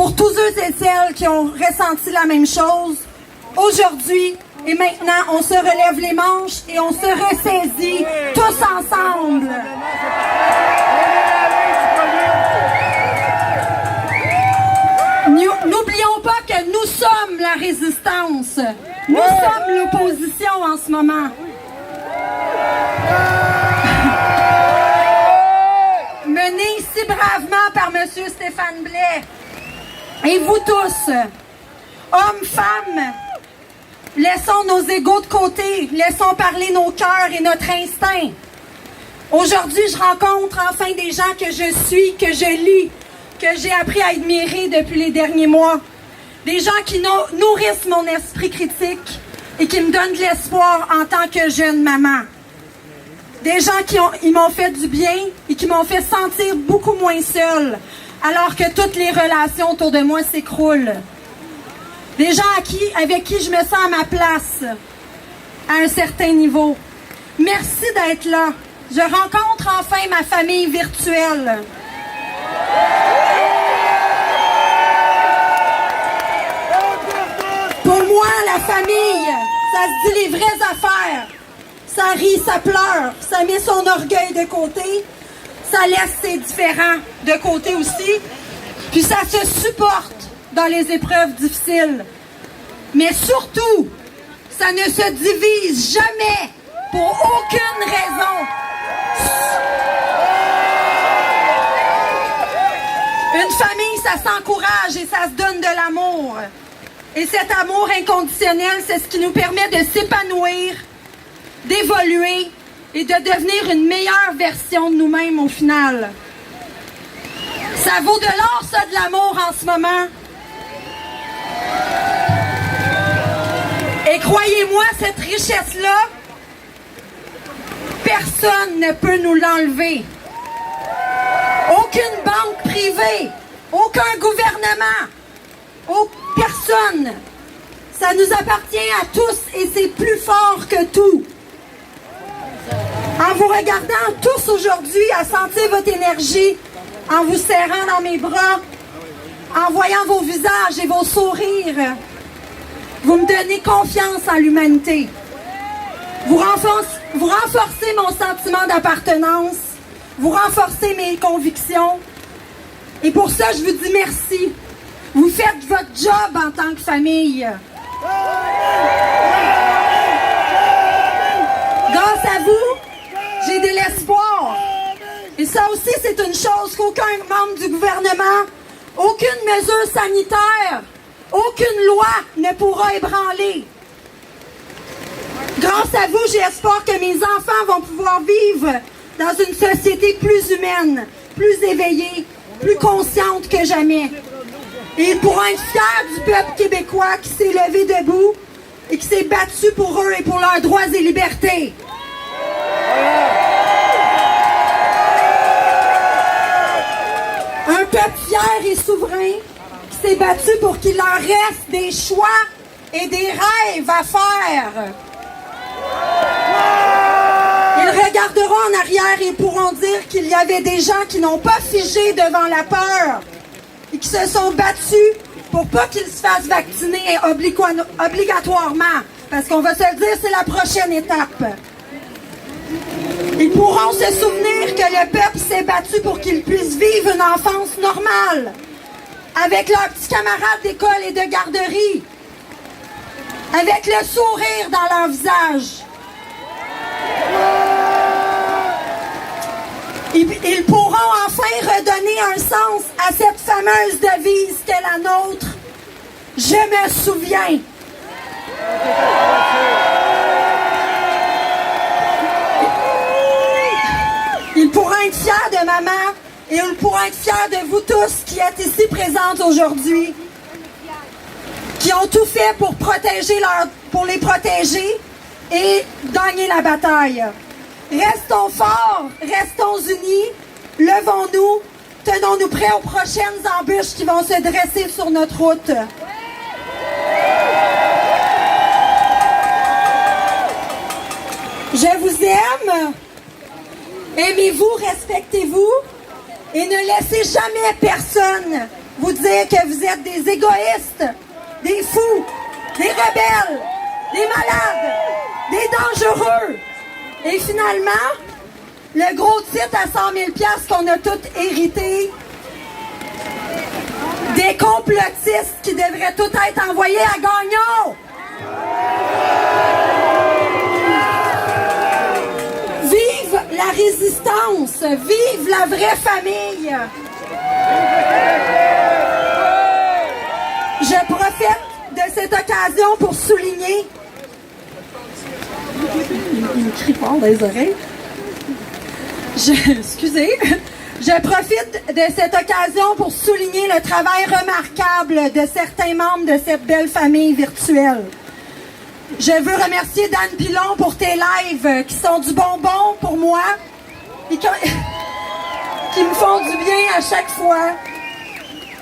Pour tous ceux et celles qui ont ressenti la même chose, aujourd'hui et maintenant, on se relève les manches et on se ressaisit tous ensemble. N'oublions pas que nous sommes la résistance. Nous sommes l'opposition en ce moment. Menée si bravement par M. Stéphane Blais. Et vous tous, hommes, femmes, laissons nos égos de côté, laissons parler nos cœurs et notre instinct. Aujourd'hui, je rencontre enfin des gens que je suis, que je lis, que j'ai appris à admirer depuis les derniers mois. Des gens qui nourrissent mon esprit critique et qui me donnent de l'espoir en tant que jeune maman. Des gens qui m'ont fait du bien et qui m'ont fait sentir beaucoup moins seule, alors que toutes les relations autour de moi s'écroulent. Des gens avec qui je me sens à ma place, à un certain niveau. Merci d'être là. Je rencontre enfin ma famille virtuelle. Pour moi, la famille, ça se dit les vraies affaires. Ça rit, ça pleure, ça met son orgueil de côté, ça laisse ses différends de côté aussi, puis ça se supporte dans les épreuves difficiles. Mais surtout, ça ne se divise jamais pour aucune raison. Une famille, ça s'encourage et ça se donne de l'amour. Et cet amour inconditionnel, c'est ce qui nous permet de s'épanouir, d'évoluer et de devenir une meilleure version de nous-mêmes au final. Ça vaut de l'or, ça, de l'amour en ce moment. Et croyez-moi, cette richesse-là, personne ne peut nous l'enlever. Aucune banque privée, aucun gouvernement, personne. Ça nous appartient à tous et c'est plus fort que tout. En vous regardant tous aujourd'hui, à sentir votre énergie, en vous serrant dans mes bras, en voyant vos visages et vos sourires, vous me donnez confiance en l'humanité. Vous renforcez mon sentiment d'appartenance, vous renforcez mes convictions. Et pour ça, je vous dis merci. Vous faites votre job en tant que famille. Grâce à vous, j'ai de l'espoir. Et ça aussi, c'est une chose qu'aucun membre du gouvernement, aucune mesure sanitaire, aucune loi ne pourra ébranler. Grâce à vous, j'ai espoir que mes enfants vont pouvoir vivre dans une société plus humaine, plus éveillée, plus consciente que jamais. Et ils pourront être fiers du peuple québécois qui s'est levé debout et qui s'est battu pour eux et pour leurs droits et libertés. Un peuple fier et souverain qui s'est battu pour qu'il leur reste des choix et des rêves à faire. Ils regarderont en arrière et pourront dire qu'il y avait des gens qui n'ont pas figé devant la peur et qui se sont battus pour pas qu'ils se fassent vacciner obligatoirement. Parce qu'on va se le dire, c'est la prochaine étape. Ils pourront se souvenir que le peuple s'est battu pour qu'ils puissent vivre une enfance normale, avec leurs petits camarades d'école et de garderie, avec le sourire dans leur visage. Ils pourront enfin redonner un sens à cette fameuse devise qu'est la nôtre. Je me souviens. Ils pourront être fiers de maman et ils pourront être fiers de vous tous qui êtes ici présentes aujourd'hui, qui ont tout fait pour les protéger et gagner la bataille. Restons forts, restons unis, levons-nous, tenons-nous prêts aux prochaines embûches qui vont se dresser sur notre route. Je vous aime, aimez-vous, respectez-vous et ne laissez jamais personne vous dire que vous êtes des égoïstes, des fous, des rebelles, des malades, des dangereux. Et finalement, le gros titre à 100 000 $ qu'on a tous hérité, des complotistes qui devraient tous être envoyés à Gagnon. Vive la résistance, vive la vraie famille. Je profite de cette occasion pour souligner. Il me crie fort dans les oreilles. Excusez. Je profite de cette occasion pour souligner le travail remarquable de certains membres de cette belle famille virtuelle. Je veux remercier Dan Pilon pour tes lives qui sont du bonbon pour moi et qui me font du bien à chaque fois.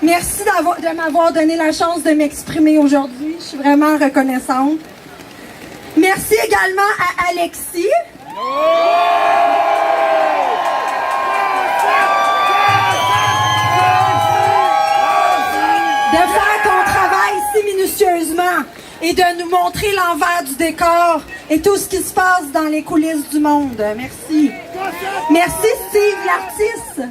Merci de m'avoir donné la chance de m'exprimer aujourd'hui. Je suis vraiment reconnaissante. Merci également à Alexis. De faire ton travail si minutieusement et de nous montrer l'envers du décor et tout ce qui se passe dans les coulisses du monde. Merci. Merci Steve l'artiste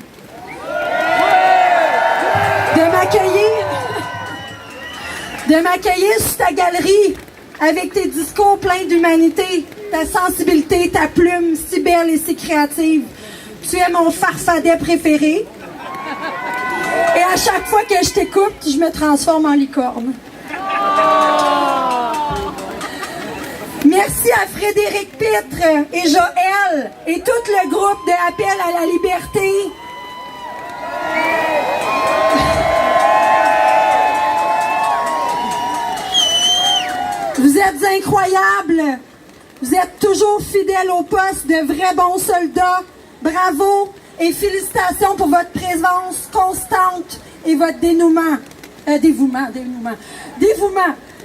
de m'accueillir sur ta galerie avec tes discours pleins d'humanité, ta sensibilité, ta plume si belle et si créative. Tu es mon farfadet préféré. Et à chaque fois que je t'écoute, je me transforme en licorne. Merci à Frédéric Pitre et Joël et tout le groupe de Appel à la liberté. Vous êtes incroyables. Vous êtes toujours fidèles au poste de vrais bons soldats. Bravo et félicitations pour votre présence constante et votre dévouement.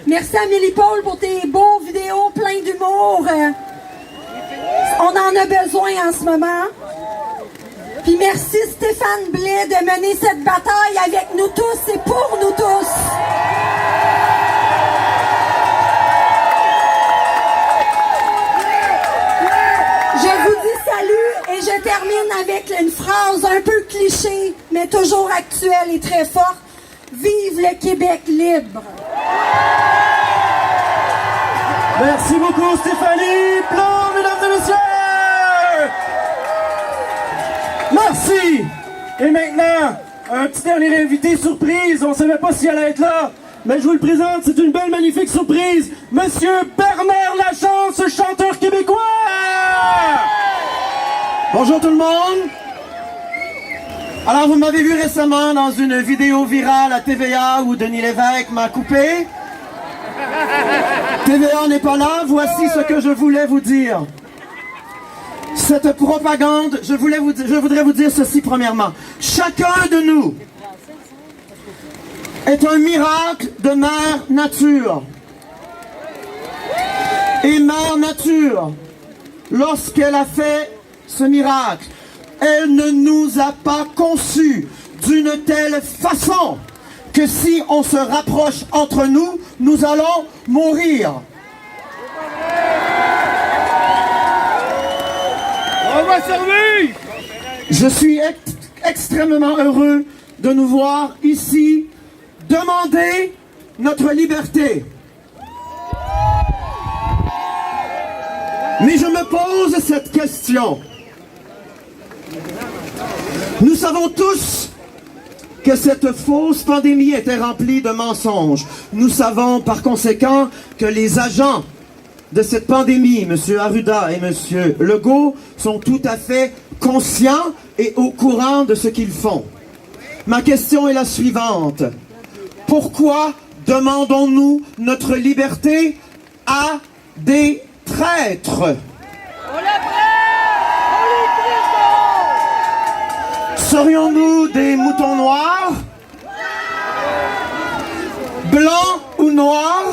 Merci à Amélie Paul pour tes beaux vidéos pleins d'humour. On en a besoin en ce moment. Puis merci Stéphane Blais de mener cette bataille avec nous tous et pour nous tous. Je vous dis salut et je termine avec une phrase un peu cliché, mais toujours actuelle et très forte. Vive le Québec libre! Merci beaucoup Stéphanie Plante, mesdames et messieurs! Merci! Et maintenant, un petit dernier invité surprise, on ne savait pas s'il allait être là, mais je vous le présente, c'est une belle magnifique surprise, Monsieur Bernard Lachance, chanteur québécois! Bonjour tout le monde! Alors vous m'avez vu récemment dans une vidéo virale à TVA où Denis Lévesque m'a coupé. TVA n'est pas là, voici ce que je voulais vous dire. Cette propagande, je voudrais vous dire ceci premièrement. Chacun de nous est un miracle de Mère Nature. Et Mère Nature, lorsqu'elle a fait ce miracle, elle ne nous a pas conçus d'une telle façon que si on se rapproche entre nous, nous allons mourir. On va servir! Je suis extrêmement heureux de nous voir ici demander notre liberté. Mais je me pose cette question. Nous savons tous que cette fausse pandémie était remplie de mensonges. Nous savons par conséquent que les agents de cette pandémie, M. Arruda et M. Legault, sont tout à fait conscients et au courant de ce qu'ils font. Ma question est la suivante. Pourquoi demandons-nous notre liberté à des traîtres? Serions-nous des moutons noirs? Blanc ou noir?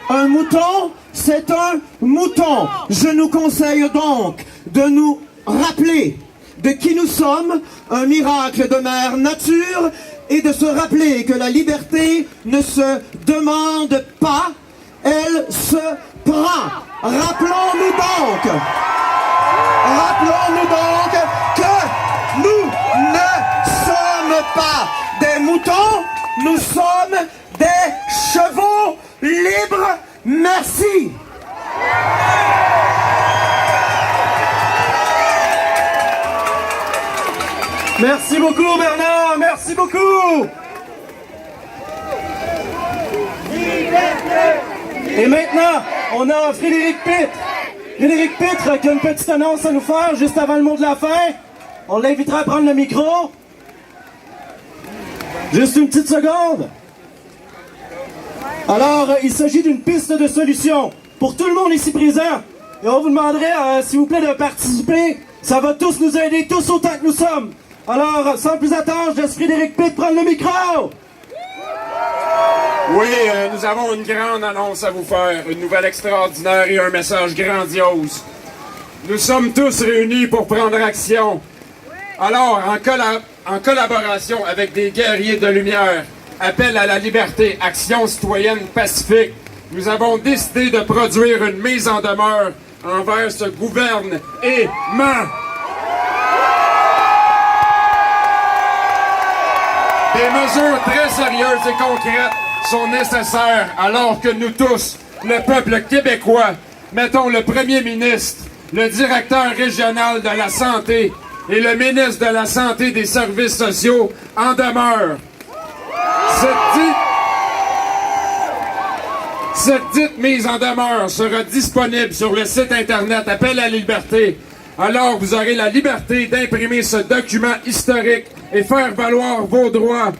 Un mouton, c'est un mouton. Je nous conseille donc de nous rappeler de qui nous sommes, un miracle de Mère Nature, et de se rappeler que la liberté ne se demande pas, elle se prend. Rappelons-nous donc que nous ne sommes pas des moutons, nous sommes des chevaux libres. Merci. Merci beaucoup Bernard, merci beaucoup. Et maintenant, on a Frédéric Pitre. Frédéric Pitre qui a une petite annonce à nous faire juste avant le mot de la fin. On l'invitera à prendre le micro. Juste une petite seconde. Alors, il s'agit d'une piste de solution pour tout le monde ici présent. Et on vous demanderait, s'il vous plaît, de participer. Ça va tous nous aider, tous autant que nous sommes. Alors, sans plus attendre, je laisse Frédéric Pitre prendre le micro. Oui, nous avons une grande annonce à vous faire, une nouvelle extraordinaire et un message grandiose. Nous sommes tous réunis pour prendre action. Alors, en collaboration avec des guerriers de lumière, appel à la liberté, action citoyenne pacifique, nous avons décidé de produire une mise en demeure envers ce gouvernement. Des mesures très sérieuses et concrètes sont nécessaires alors que nous tous, le peuple québécois, mettons le premier ministre, le directeur régional de la santé et le ministre de la Santé et des Services sociaux en demeure. Cette dite mise en demeure sera disponible sur le site internet Appel à la liberté. Alors vous aurez la liberté d'imprimer ce document historique et faire valoir vos droits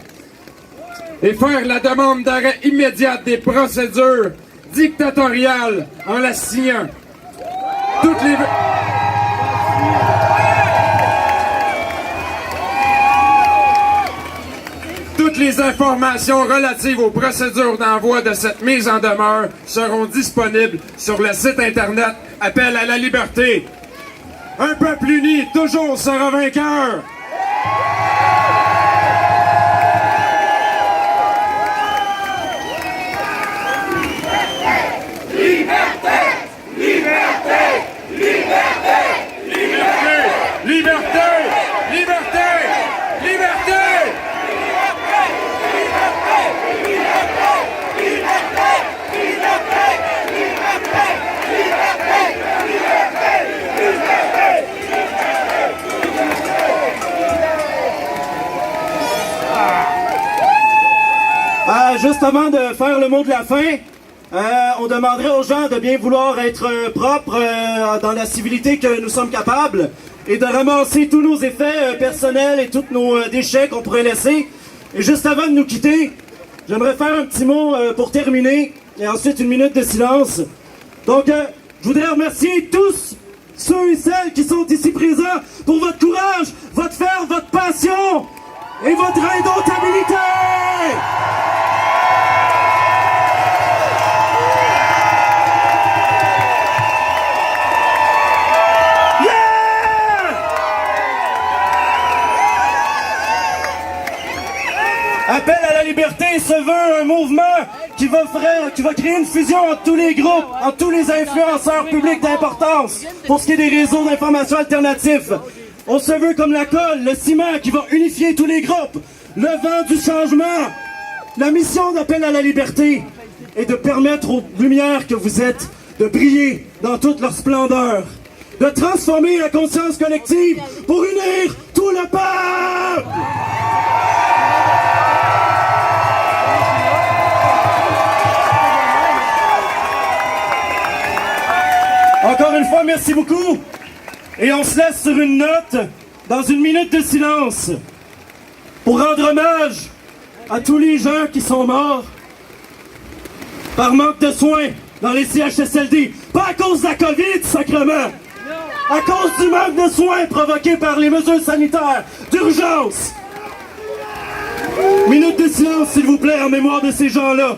et faire la demande d'arrêt immédiate des procédures dictatoriales en la signant. Toutes les informations relatives aux procédures d'envoi de cette mise en demeure seront disponibles sur le site internet Appel à la liberté. Un peuple uni toujours sera vainqueur. Juste avant de faire le mot de la fin, on demanderait aux gens de bien vouloir être propres dans la civilité que nous sommes capables et de ramasser tous nos effets personnels et tous nos déchets qu'on pourrait laisser. Et juste avant de nous quitter, j'aimerais faire un petit mot pour terminer et ensuite une minute de silence. Donc, je voudrais remercier tous ceux et celles qui sont ici présents pour votre courage, votre fer, votre passion et votre indomptabilité. Appel à la liberté se veut un mouvement qui va créer une fusion entre tous les groupes, entre tous les influenceurs publics d'importance pour ce qui est des réseaux d'information alternatifs. On se veut comme la colle, le ciment qui va unifier tous les groupes, le vent du changement. La mission d'Appel à la liberté est de permettre aux lumières que vous êtes de briller dans toute leur splendeur, de transformer la conscience collective pour unir tout le peuple. Encore une fois, merci beaucoup. Et on se laisse sur une note, dans une minute de silence, pour rendre hommage à tous les gens qui sont morts par manque de soins dans les CHSLD. Pas à cause de la COVID, sacrement. À cause du manque de soins provoqué par les mesures sanitaires d'urgence. Minute de silence, s'il vous plaît, en mémoire de ces gens-là.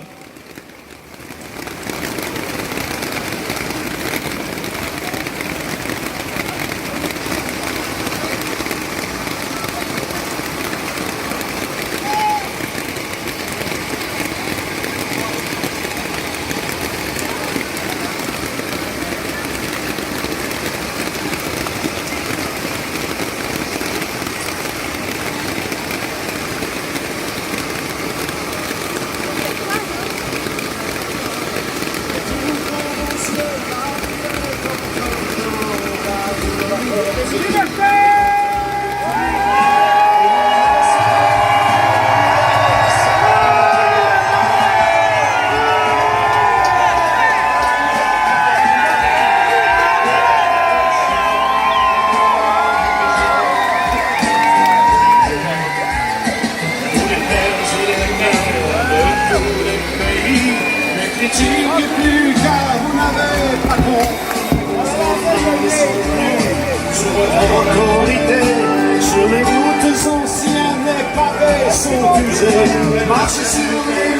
marcher sur les